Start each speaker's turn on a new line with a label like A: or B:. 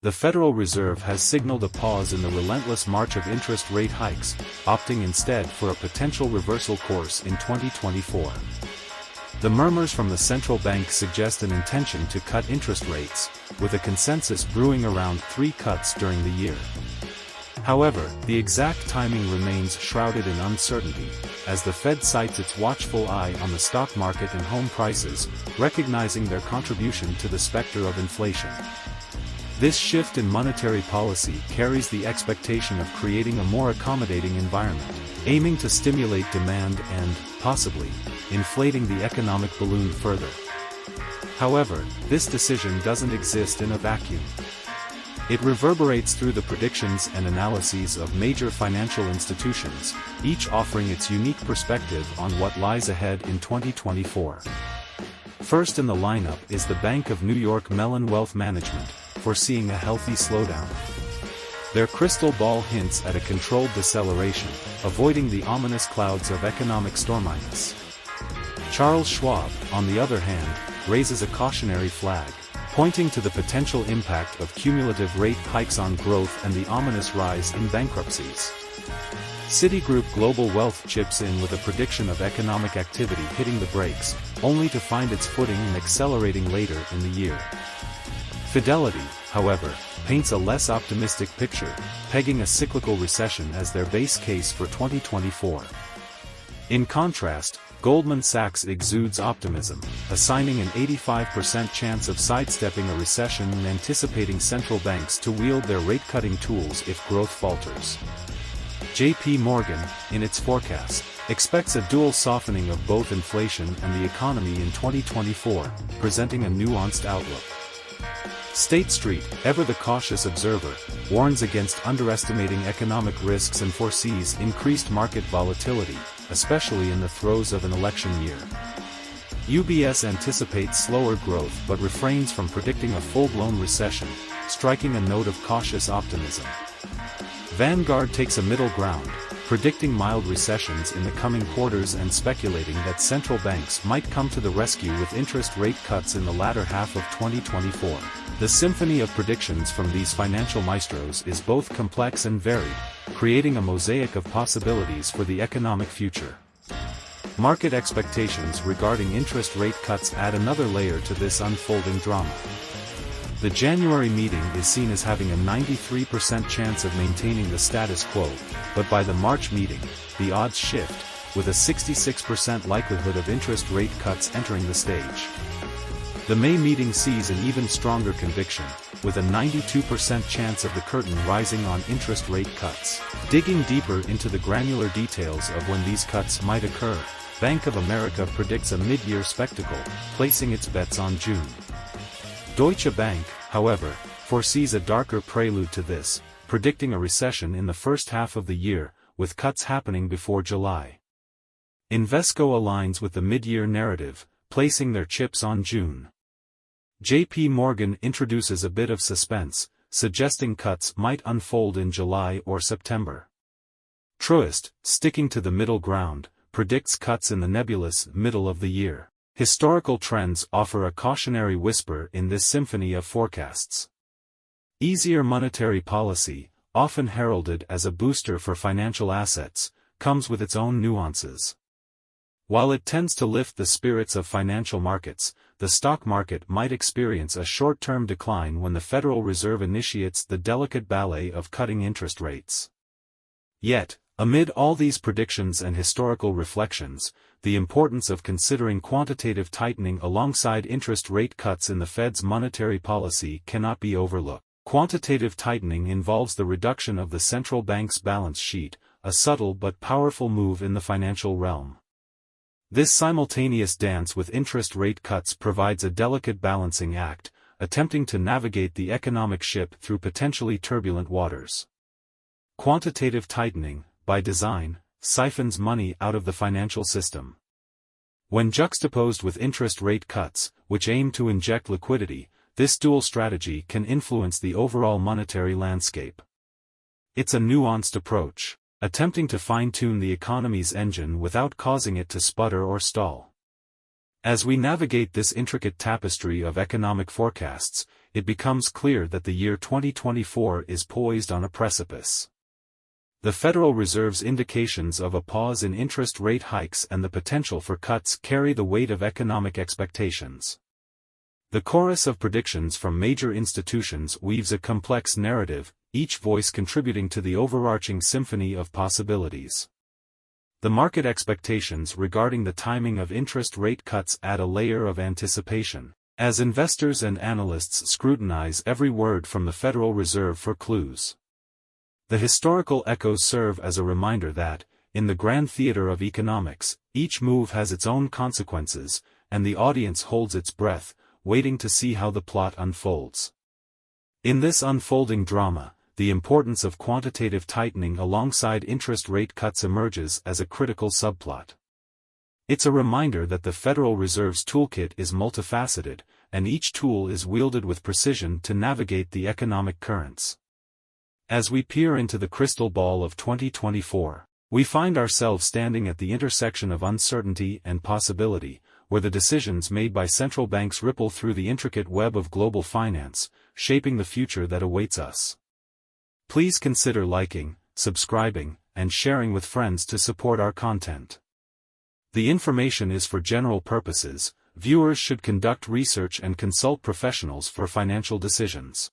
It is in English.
A: The Federal Reserve has signaled a pause in the relentless march of interest rate hikes, opting instead for a potential reversal course in 2024. The murmurs from the central bank suggest an intention to cut interest rates, with a consensus brewing around 3 cuts during the year. However, the exact timing remains shrouded in uncertainty, as the Fed sights its watchful eye on the stock market and home prices, recognizing their contribution to the specter of inflation. This shift in monetary policy carries the expectation of creating a more accommodating environment, aiming to stimulate demand and, possibly, inflating the economic balloon further. However, this decision doesn't exist in a vacuum. It reverberates through the predictions and analyses of major financial institutions, each offering its unique perspective on what lies ahead in 2024. First in the lineup is the Bank of New York Mellon Wealth Management, foreseeing a healthy slowdown. Their crystal ball hints at a controlled deceleration, avoiding the ominous clouds of economic storminess. Charles Schwab, on the other hand, raises a cautionary flag, pointing to the potential impact of cumulative rate hikes on growth and the ominous rise in bankruptcies. Citigroup Global Wealth chips in with a prediction of economic activity hitting the brakes, only to find its footing and accelerating later in the year. Fidelity, however, paints a less optimistic picture, pegging a cyclical recession as their base case for 2024. In contrast, Goldman Sachs exudes optimism, assigning an 85% chance of sidestepping a recession and anticipating central banks to wield their rate-cutting tools if growth falters. J.P. Morgan, in its forecast, expects a dual softening of both inflation and the economy in 2024, presenting a nuanced outlook. State Street, ever the cautious observer, warns against underestimating economic risks and foresees increased market volatility, especially in the throes of an election year. UBS anticipates slower growth but refrains from predicting a full-blown recession, striking a note of cautious optimism. Vanguard takes a middle ground, predicting mild recessions in the coming quarters and speculating that central banks might come to the rescue with interest rate cuts in the latter half of 2024. The symphony of predictions from these financial maestros is both complex and varied, creating a mosaic of possibilities for the economic future. Market expectations regarding interest rate cuts add another layer to this unfolding drama. The January meeting is seen as having a 93% chance of maintaining the status quo, but by the March meeting, the odds shift, with a 66% likelihood of interest rate cuts entering the stage. The May meeting sees an even stronger conviction, with a 92% chance of the curtain rising on interest rate cuts. Digging deeper into the granular details of when these cuts might occur, Bank of America predicts a mid-year spectacle, placing its bets on June. Deutsche Bank, however, foresees a darker prelude to this, predicting a recession in the first half of the year, with cuts happening before July. Invesco aligns with the mid-year narrative, placing their chips on June. J.P. Morgan introduces a bit of suspense, suggesting cuts might unfold in July or September. Truist, sticking to the middle ground, predicts cuts in the nebulous middle of the year. Historical trends offer a cautionary whisper in this symphony of forecasts. Easier monetary policy, often heralded as a booster for financial assets, comes with its own nuances. While it tends to lift the spirits of financial markets, the stock market might experience a short-term decline when the Federal Reserve initiates the delicate ballet of cutting interest rates. Yet, amid all these predictions and historical reflections, the importance of considering quantitative tightening alongside interest rate cuts in the Fed's monetary policy cannot be overlooked. Quantitative tightening involves the reduction of the central bank's balance sheet, a subtle but powerful move in the financial realm. This simultaneous dance with interest rate cuts provides a delicate balancing act, attempting to navigate the economic ship through potentially turbulent waters. Quantitative tightening, by design, siphons money out of the financial system. When juxtaposed with interest rate cuts, which aim to inject liquidity, this dual strategy can influence the overall monetary landscape. It's a nuanced approach, attempting to fine-tune the economy's engine without causing it to sputter or stall. As we navigate this intricate tapestry of economic forecasts, it becomes clear that the year 2024 is poised on a precipice. The Federal Reserve's indications of a pause in interest rate hikes and the potential for cuts carry the weight of economic expectations. The chorus of predictions from major institutions weaves a complex narrative, each voice contributing to the overarching symphony of possibilities. The market expectations regarding the timing of interest rate cuts add a layer of anticipation, as investors and analysts scrutinize every word from the Federal Reserve for clues. The historical echoes serve as a reminder that, in the grand theater of economics, each move has its own consequences, and the audience holds its breath, waiting to see how the plot unfolds. In this unfolding drama, the importance of quantitative tightening alongside interest rate cuts emerges as a critical subplot. It's a reminder that the Federal Reserve's toolkit is multifaceted, and each tool is wielded with precision to navigate the economic currents. As we peer into the crystal ball of 2024, we find ourselves standing at the intersection of uncertainty and possibility, where the decisions made by central banks ripple through the intricate web of global finance, shaping the future that awaits us. Please consider liking, subscribing, and sharing with friends to support our content. The information is for general purposes. Viewers should conduct research and consult professionals for financial decisions.